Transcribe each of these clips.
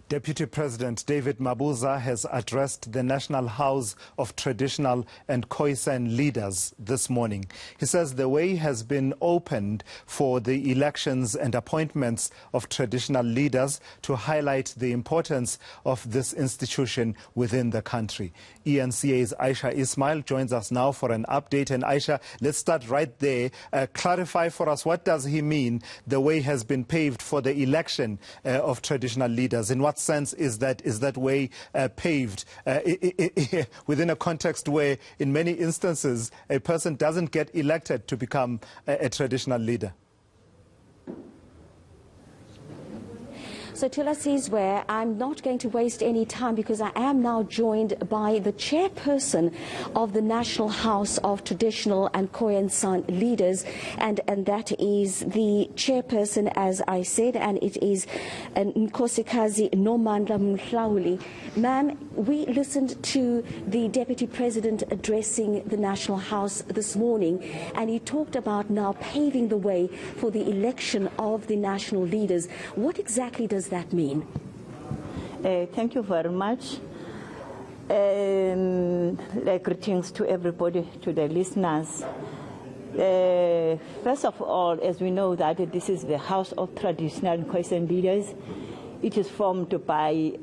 Deputy President David Mabuza has addressed the National House of Traditional and Khoi San leaders this morning. He says the way has been opened for the elections and appointments of traditional leaders to highlight the importance of this institution within the country. eNCA's Ayesha Ismail joins us now for an update. And Ayesha, let's start right there. Clarify for us, what does he mean the way has been paved for the election of traditional leaders? In what sense is that way paved within a context where in many instances a person doesn't get elected to become a traditional leader? So Tula says where I'm not going to waste any time because I am now joined by the chairperson of the National House of Traditional and Khoi San leaders, and that is the chairperson, as I said, and it is Nkosikazi Nomandla Mhlauli. Ma'am, we listened to the Deputy President addressing the National House this morning, and he talked about now paving the way for the election of the national leaders. What exactly does that mean? Thank you very much. Greetings to everybody, to the listeners. First of all, as we know that this is the House of Traditional and Khoi San leaders, it is formed by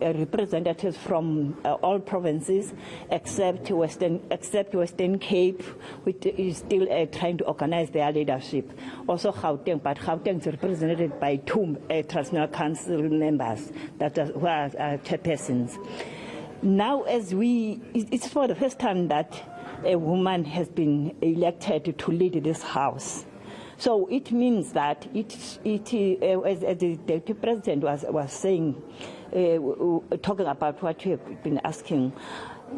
representatives from all provinces except Western Cape, which is still trying to organize their leadership. Also Gauteng, but Gauteng is represented by two traditional council members who are chairpersons. Now, it's for the first time that a woman has been elected to lead this house. So it means that as the Deputy President was saying, talking about what you have been asking,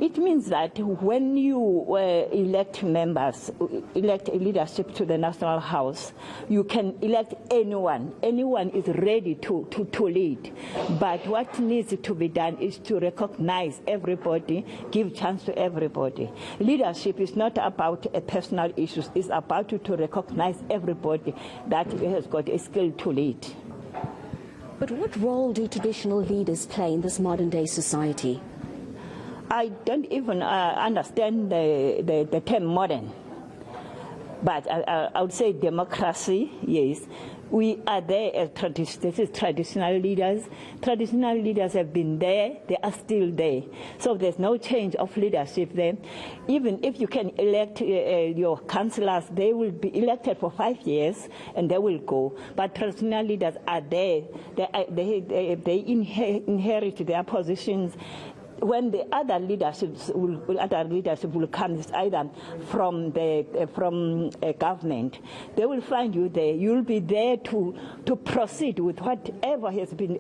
it means that when you elect members, elect leadership to the National House, you can elect anyone. Anyone is ready to lead. But what needs to be done is to recognize everybody, give chance to everybody. Leadership is not about personal issues. It's about to recognize everybody that has got a skill to lead. But what role do traditional leaders play in this modern-day society? I don't even understand the term modern, but I would say democracy, yes. We are there as traditional leaders. Traditional leaders have been there, they are still there. So there's no change of leadership there. Even if you can elect your councillors, they will be elected for 5 years and they will go. But traditional leaders are there, they inherit their positions. When the other leadership will come, it's either from government, they will find you there. You'll be there to proceed with whatever has been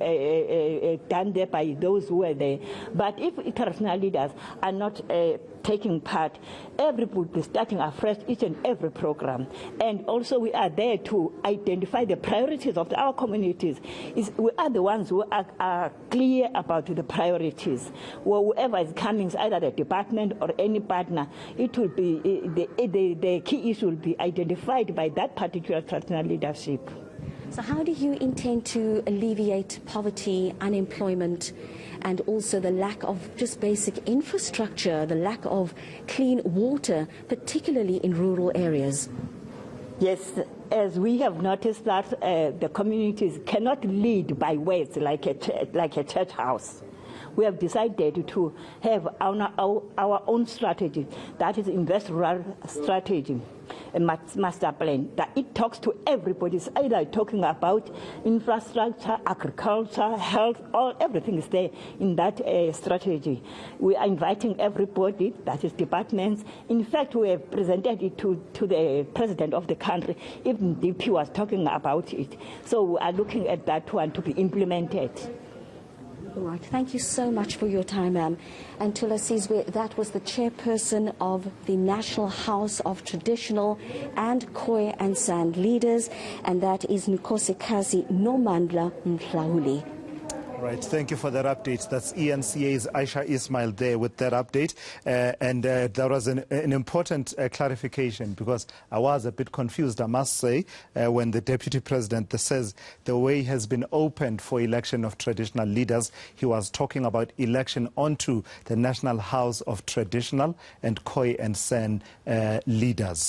done there by those who are there. But if international leaders are not taking part, everybody will be starting afresh each and every program. And also we are there to identify the priorities of our communities. We are the ones who are clear about the priorities. Well, whoever is coming, either the department or any partner, it will be the key issue will be identified by that particular traditional leadership. So how do you intend to alleviate poverty, unemployment, and also the lack of just basic infrastructure, the lack of clean water, particularly in rural areas? Yes, as we have noticed that the communities cannot lead by words like a church house. We have decided to have our own strategy, that is invest rural strategy, a master plan, that it talks to everybody. It's either talking about infrastructure, agriculture, health, everything is there in that strategy. We are inviting everybody, that is departments. In fact, we have presented it to the President of the country. Even DP was talking about it. So we are looking at that one to be implemented. All right. Thank you so much for your time, ma'am. And Tula Sizwe, that was the chairperson of the National House of Traditional and Khoi San leaders, and that is Nkosikazi Nomandla Mhlauli. Right, thank you for that update. That's eNCA's Ayesha Ismail there with that update. There was an important clarification, because I was a bit confused, I must say, when the Deputy President says the way has been opened for election of traditional leaders. He was talking about election onto the National House of Traditional and Khoi San leaders.